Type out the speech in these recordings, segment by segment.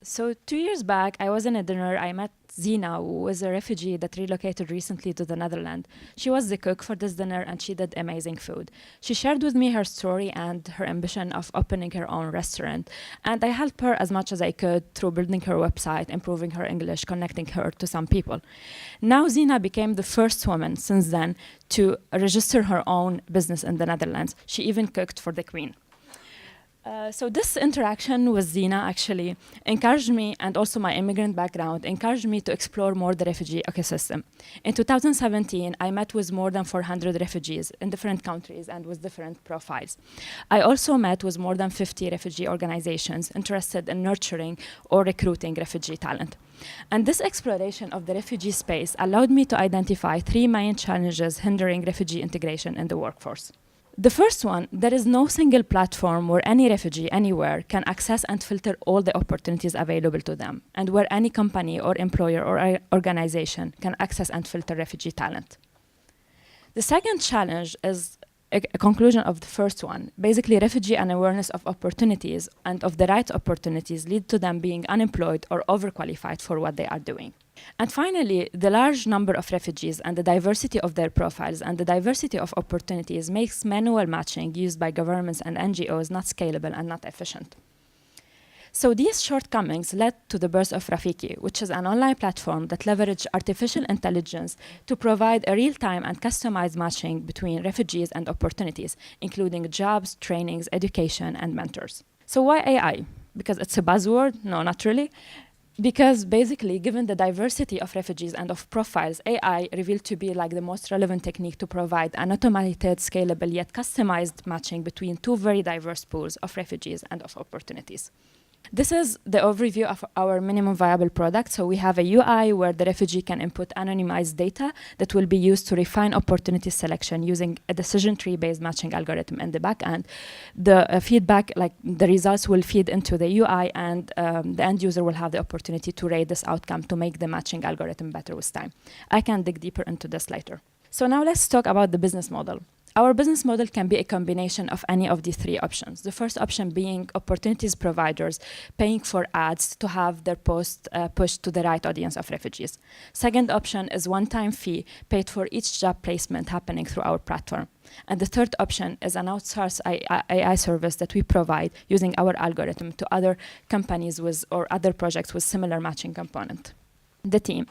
So 2 years back, I was in a dinner. I met Zina, who was a refugee that relocated recently to the Netherlands. She was the cook for this dinner, and she did amazing food. She shared with me her story and her ambition of opening her own restaurant. And I helped her as much as I could through building her website, improving her English, connecting her to some people. Now Zina became the first woman since then to register her own business in the Netherlands. She even cooked for the Queen. So this interaction with Zina actually encouraged me, and also my immigrant background encouraged me to explore more the refugee ecosystem. In 2017, I met with more than 400 refugees in different countries and with different profiles. I also met with more than 50 refugee organizations interested in nurturing or recruiting refugee talent. And this exploration of the refugee space allowed me to identify 3 main challenges hindering refugee integration in the workforce. The first one, there is no single platform where any refugee anywhere can access and filter all the opportunities available to them, and where any company or employer or organization can access and filter refugee talent. The second challenge is a conclusion of the first one. Basically, refugee unawareness of opportunities and of the right opportunities lead to them being unemployed or overqualified for what they are doing. And finally, the large number of refugees and the diversity of their profiles and the diversity of opportunities makes manual matching used by governments and NGOs not scalable and not efficient. So these shortcomings led to the birth of Rafiqi, which is an online platform that leverages artificial intelligence to provide a real-time and customized matching between refugees and opportunities, including jobs, trainings, education, and mentors. So why AI? Because it's a buzzword? No, not really. Because basically, given the diversity of refugees and of profiles, AI revealed to be like the most relevant technique to provide an automated, scalable, yet customized matching between 2 very diverse pools of refugees and of opportunities. This is the overview of our minimum viable product. So we have a UI where the refugee can input anonymized data that will be used to refine opportunity selection using a decision tree-based matching algorithm in the back end. The feedback, like the results, will feed into the UI, and the end user will have the opportunity to rate this outcome to make the matching algorithm better with time. I can dig deeper into this later. So now let's talk about the business model. Our business model can be a combination of any of these 3 options. The first option being opportunities providers paying for ads to have their post pushed to the right audience of refugees. Second option is one-time fee paid for each job placement happening through our platform. And the third option is an outsourced AI service that we provide using our algorithm to other companies with or other projects with similar matching component. The team.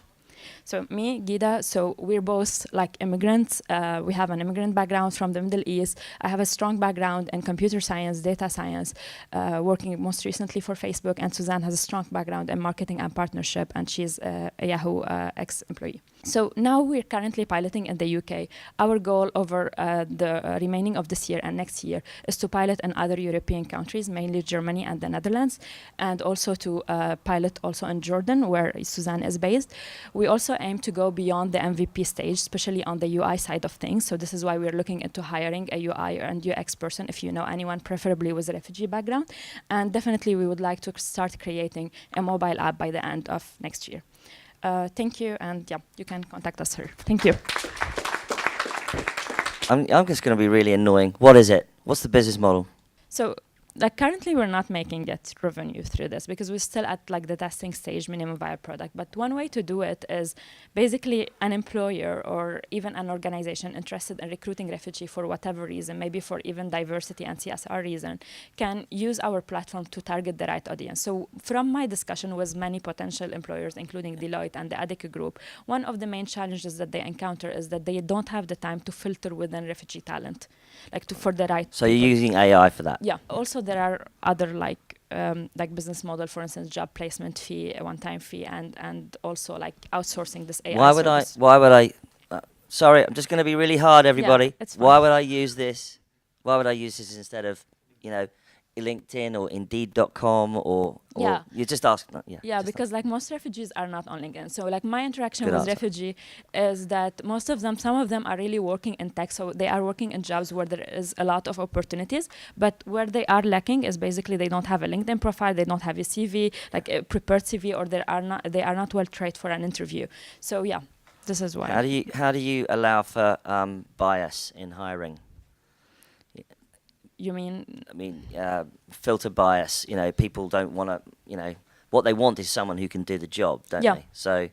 So me, Gida, so we're both like immigrants. We have an immigrant background from the Middle East. I have a strong background in computer science, data science, working most recently for Facebook. And Suzanne has a strong background in marketing and partnership, and she's a Yahoo ex-employee. So now we're currently piloting in the UK. Our goal over the remaining of this year and next year is to pilot in other European countries, mainly Germany and the Netherlands, and also to pilot also in Jordan, where Suzanne is based. We also aim to go beyond the MVP stage, especially on the UI side of things. So this is why we're looking into hiring a UI and UX person, if you know anyone, preferably with a refugee background. And definitely we would like to start creating a mobile app by the end of next year. Thank you, and yeah, you can contact us here. Thank you. I'm just going to be really annoying. What is it? What's the business model? So like currently we're not making yet revenue through this because we're still at like the testing stage, minimum viable product. But one way to do it is basically an employer or even an organization interested in recruiting refugee for whatever reason, maybe for even diversity and CSR reason, can use our platform to target the right audience. So from my discussion with many potential employers, including Deloitte and the ADECO group, one of the main challenges that they encounter is that they don't have the time to filter within refugee talent, like for the right So people. you're using AI for that? Yeah. Also, there are other like business model, for instance, job placement fee, a one-time fee, and also like outsourcing this AI service. Why would I? Sorry, I'm just going to be really hard, everybody. Yeah, it's fine. Why would I use this? Why would I use this instead of, LinkedIn or Indeed.com or Yeah. you just ask? Yeah, because like most refugees are not on LinkedIn. So like my interaction Good with answer. refugee is that most of them, some of them are really working in tech. So they are working in jobs where there is a lot of opportunities, but where they are lacking is basically they don't have a LinkedIn profile, they don't have a CV, like a prepared CV, or they are not well trained for an interview. So yeah, this is why. How do you allow for bias in hiring? You mean? I mean, filter bias. People don't want to, what they want is someone who can do the job, don't Yeah. they? So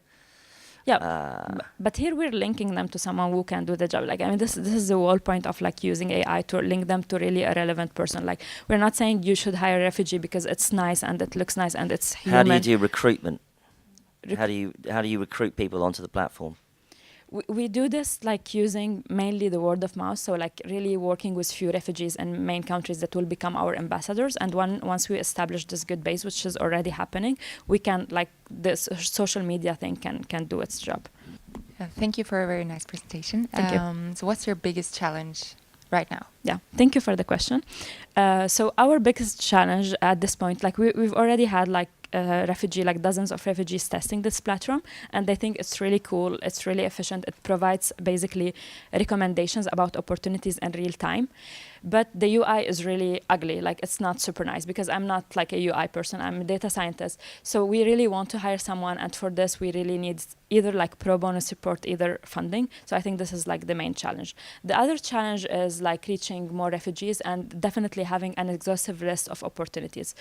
Yeah, but here we're linking them to someone who can do the job. Like, I mean, this is the whole point of like using AI to link them to really a relevant person. Like, we're not saying you should hire a refugee because it's nice and it looks nice and it's human. how do you do recruitment? How do you recruit people onto the platform? We do this like using mainly the word of mouth, so like really working with few refugees in main countries that will become our ambassadors. And once we establish this good base, which is already happening, we can like this social media thing can do its job. Thank you for a very nice presentation. Thank you. So what's your biggest challenge right now? Yeah, thank you for the question. So our biggest challenge at this point, like we've already had like dozens of refugees testing this platform, and they think it's really cool, it's really efficient, it provides basically recommendations about opportunities in real time. But the UI is really ugly, like it's not super nice, because I'm not like a UI person, I'm a data scientist. So we really want to hire someone, and for this we really need either like pro bono support, either funding. So I think this is like the main challenge. The other challenge is like reaching more refugees and definitely having an exhaustive list of opportunities.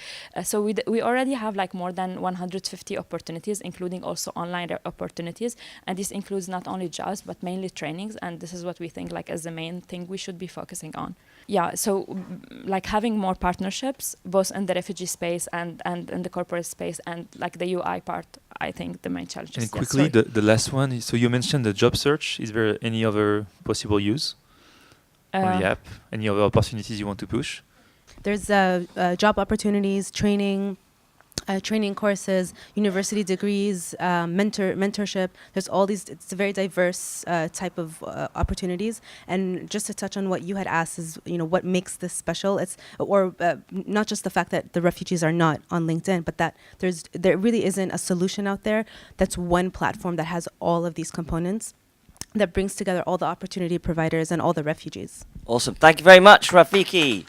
So we already have like more than 150 opportunities, including also online opportunities. And this includes not only jobs, but mainly trainings. And this is what we think like as the main thing we should be focusing on. Yeah, so like having more partnerships, both in the refugee space and in the corporate space, and like the UI part, I think the main challenge is. And quickly, the last one, so you mentioned the job search. Is there any other possible use on the app? Any other opportunities you want to push? There's job opportunities, training courses, university degrees, mentorship. There's all these. It's a very diverse type of opportunities. And just to touch on what you had asked is, what makes this special? It's not just the fact that the refugees are not on LinkedIn, but that there really isn't a solution out there that's one platform that has all of these components, that brings together all the opportunity providers and all the refugees. Awesome. Thank you very much, Rafiqi.